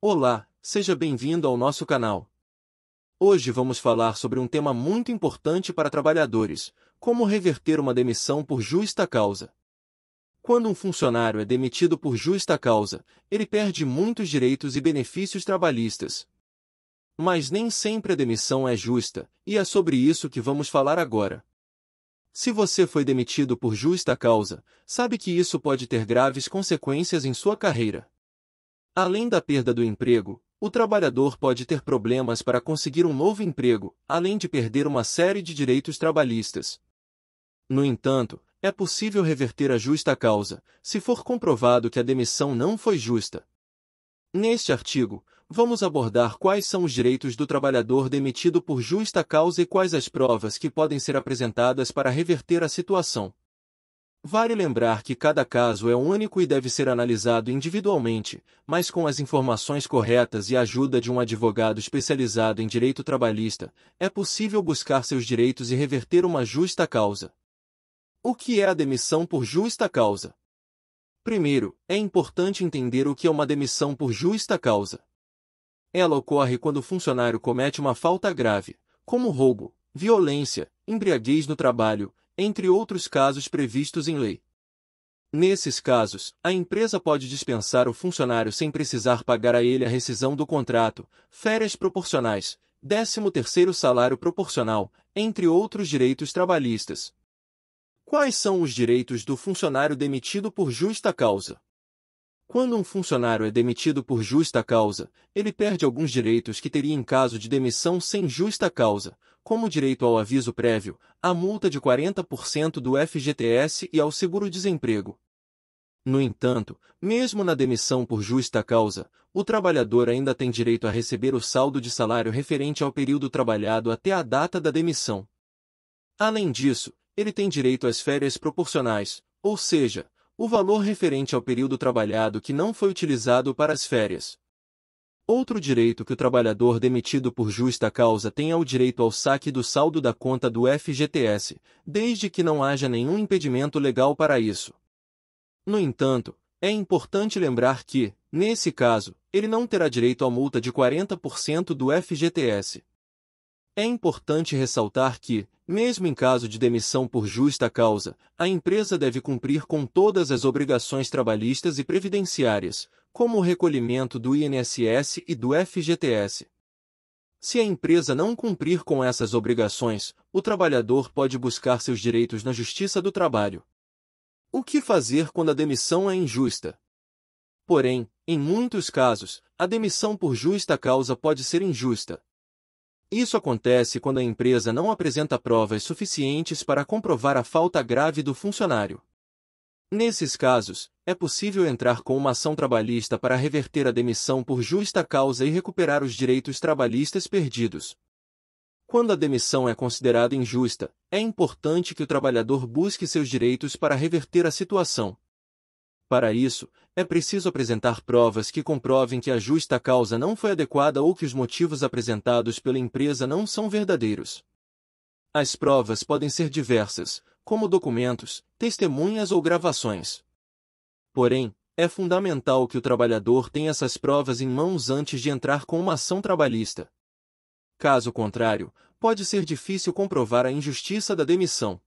Olá, seja bem-vindo ao nosso canal. Hoje vamos falar sobre um tema muito importante para trabalhadores: como reverter uma demissão por justa causa. Quando um funcionário é demitido por justa causa, ele perde muitos direitos e benefícios trabalhistas. Mas nem sempre a demissão é justa, e é sobre isso que vamos falar agora. Se você foi demitido por justa causa, sabe que isso pode ter graves consequências em sua carreira. Além da perda do emprego, o trabalhador pode ter problemas para conseguir um novo emprego, além de perder uma série de direitos trabalhistas. No entanto, é possível reverter a justa causa, se for comprovado que a demissão não foi justa. Neste artigo, vamos abordar quais são os direitos do trabalhador demitido por justa causa e quais as provas que podem ser apresentadas para reverter a situação. Vale lembrar que cada caso é único e deve ser analisado individualmente, mas com as informações corretas e a ajuda de um advogado especializado em direito trabalhista, é possível buscar seus direitos e reverter uma justa causa. O que é a demissão por justa causa? Primeiro, é importante entender o que é uma demissão por justa causa. Ela ocorre quando o funcionário comete uma falta grave, como roubo, violência, embriaguez no trabalho, entre outros casos previstos em lei. Nesses casos, a empresa pode dispensar o funcionário sem precisar pagar a ele a rescisão do contrato, férias proporcionais, 13º salário proporcional, entre outros direitos trabalhistas. Quais são os direitos do funcionário demitido por justa causa? Quando um funcionário é demitido por justa causa, ele perde alguns direitos que teria em caso de demissão sem justa causa, como o direito ao aviso prévio, à multa de 40% do FGTS e ao seguro-desemprego. No entanto, mesmo na demissão por justa causa, o trabalhador ainda tem direito a receber o saldo de salário referente ao período trabalhado até a data da demissão. Além disso, ele tem direito às férias proporcionais, ou seja, o valor referente ao período trabalhado que não foi utilizado para as férias. Outro direito que o trabalhador demitido por justa causa tem é o direito ao saque do saldo da conta do FGTS, desde que não haja nenhum impedimento legal para isso. No entanto, é importante lembrar que, nesse caso, ele não terá direito à multa de 40% do FGTS. É importante ressaltar que, mesmo em caso de demissão por justa causa, a empresa deve cumprir com todas as obrigações trabalhistas e previdenciárias, como o recolhimento do INSS e do FGTS. Se a empresa não cumprir com essas obrigações, o trabalhador pode buscar seus direitos na Justiça do Trabalho. O que fazer quando a demissão é injusta? Porém, em muitos casos, a demissão por justa causa pode ser injusta. Isso acontece quando a empresa não apresenta provas suficientes para comprovar a falta grave do funcionário. Nesses casos, é possível entrar com uma ação trabalhista para reverter a demissão por justa causa e recuperar os direitos trabalhistas perdidos. Quando a demissão é considerada injusta, é importante que o trabalhador busque seus direitos para reverter a situação. Para isso, é preciso apresentar provas que comprovem que a justa causa não foi adequada ou que os motivos apresentados pela empresa não são verdadeiros. As provas podem ser diversas, como documentos, testemunhas ou gravações. Porém, é fundamental que o trabalhador tenha essas provas em mãos antes de entrar com uma ação trabalhista. Caso contrário, pode ser difícil comprovar a injustiça da demissão.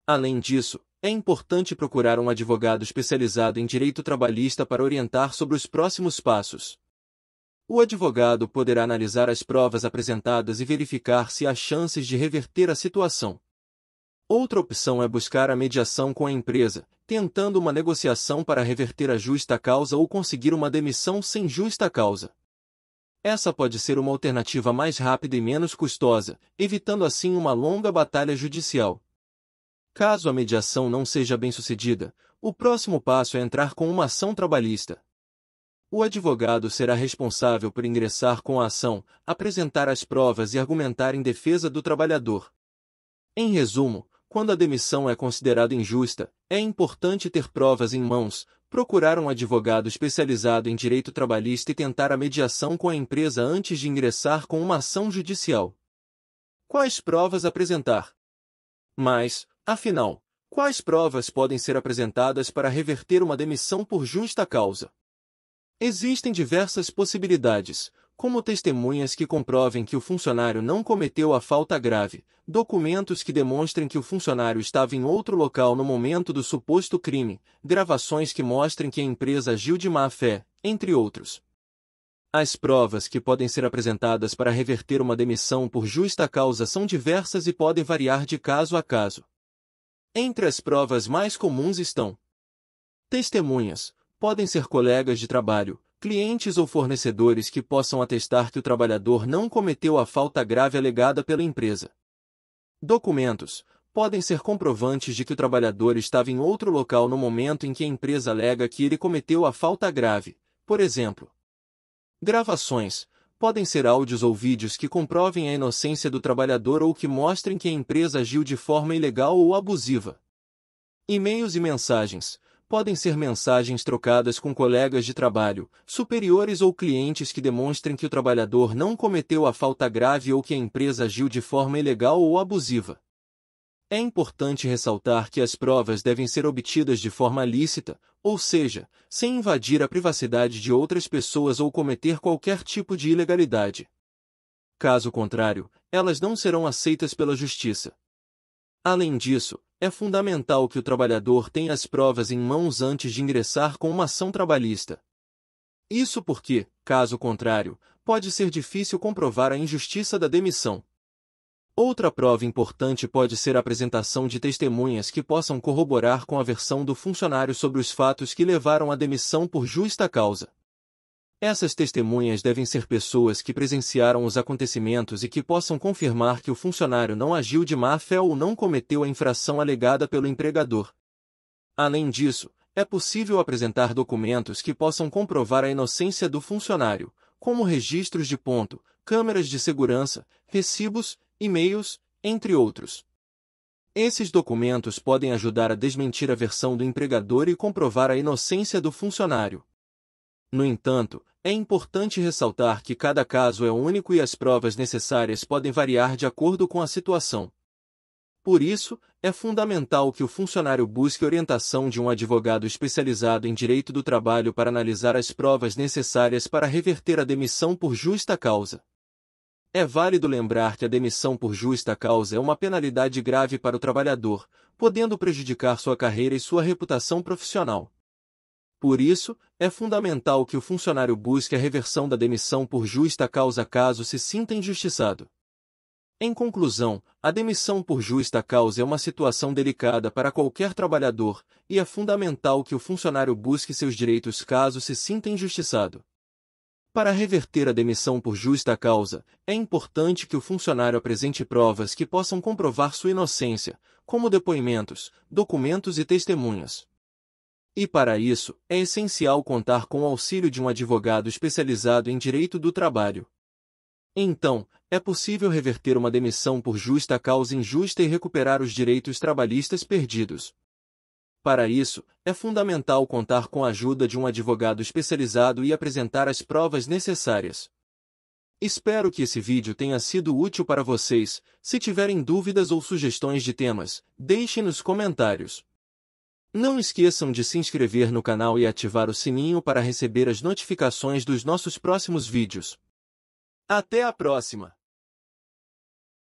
Além disso, é importante procurar um advogado especializado em direito trabalhista para orientar sobre os próximos passos. O advogado poderá analisar as provas apresentadas e verificar se há chances de reverter a situação. Outra opção é buscar a mediação com a empresa, tentando uma negociação para reverter a justa causa ou conseguir uma demissão sem justa causa. Essa pode ser uma alternativa mais rápida e menos custosa, evitando assim uma longa batalha judicial. Caso a mediação não seja bem-sucedida, o próximo passo é entrar com uma ação trabalhista. O advogado será responsável por ingressar com a ação, apresentar as provas e argumentar em defesa do trabalhador. Em resumo, quando a demissão é considerada injusta, é importante ter provas em mãos, procurar um advogado especializado em direito trabalhista e tentar a mediação com a empresa antes de ingressar com uma ação judicial. Quais provas apresentar? Mas, afinal, quais provas podem ser apresentadas para reverter uma demissão por justa causa? Existem diversas possibilidades, como testemunhas que comprovem que o funcionário não cometeu a falta grave, documentos que demonstrem que o funcionário estava em outro local no momento do suposto crime, gravações que mostrem que a empresa agiu de má fé, entre outros. As provas que podem ser apresentadas para reverter uma demissão por justa causa são diversas e podem variar de caso a caso. Entre as provas mais comuns estão: testemunhas. Podem ser colegas de trabalho, clientes ou fornecedores que possam atestar que o trabalhador não cometeu a falta grave alegada pela empresa. Documentos. Podem ser comprovantes de que o trabalhador estava em outro local no momento em que a empresa alega que ele cometeu a falta grave, por exemplo. Gravações. Podem ser áudios ou vídeos que comprovem a inocência do trabalhador ou que mostrem que a empresa agiu de forma ilegal ou abusiva. E-mails e mensagens. Podem ser mensagens trocadas com colegas de trabalho, superiores ou clientes que demonstrem que o trabalhador não cometeu a falta grave ou que a empresa agiu de forma ilegal ou abusiva. É importante ressaltar que as provas devem ser obtidas de forma lícita, ou seja, sem invadir a privacidade de outras pessoas ou cometer qualquer tipo de ilegalidade. Caso contrário, elas não serão aceitas pela justiça. Além disso, é fundamental que o trabalhador tenha as provas em mãos antes de ingressar com uma ação trabalhista. Isso porque, caso contrário, pode ser difícil comprovar a injustiça da demissão. Outra prova importante pode ser a apresentação de testemunhas que possam corroborar com a versão do funcionário sobre os fatos que levaram à demissão por justa causa. Essas testemunhas devem ser pessoas que presenciaram os acontecimentos e que possam confirmar que o funcionário não agiu de má fé ou não cometeu a infração alegada pelo empregador. Além disso, é possível apresentar documentos que possam comprovar a inocência do funcionário, como registros de ponto, câmeras de segurança, recibos, e-mails, entre outros. Esses documentos podem ajudar a desmentir a versão do empregador e comprovar a inocência do funcionário. No entanto, é importante ressaltar que cada caso é único e as provas necessárias podem variar de acordo com a situação. Por isso, é fundamental que o funcionário busque orientação de um advogado especializado em direito do trabalho para analisar as provas necessárias para reverter a demissão por justa causa. É válido lembrar que a demissão por justa causa é uma penalidade grave para o trabalhador, podendo prejudicar sua carreira e sua reputação profissional. Por isso, é fundamental que o funcionário busque a reversão da demissão por justa causa caso se sinta injustiçado. Em conclusão, a demissão por justa causa é uma situação delicada para qualquer trabalhador, e é fundamental que o funcionário busque seus direitos caso se sinta injustiçado. Para reverter a demissão por justa causa, é importante que o funcionário apresente provas que possam comprovar sua inocência, como depoimentos, documentos e testemunhas. E para isso, é essencial contar com o auxílio de um advogado especializado em direito do trabalho. Então, é possível reverter uma demissão por justa causa injusta e recuperar os direitos trabalhistas perdidos. Para isso, é fundamental contar com a ajuda de um advogado especializado e apresentar as provas necessárias. Espero que esse vídeo tenha sido útil para vocês. Se tiverem dúvidas ou sugestões de temas, deixem nos comentários. Não esqueçam de se inscrever no canal e ativar o sininho para receber as notificações dos nossos próximos vídeos. Até a próxima!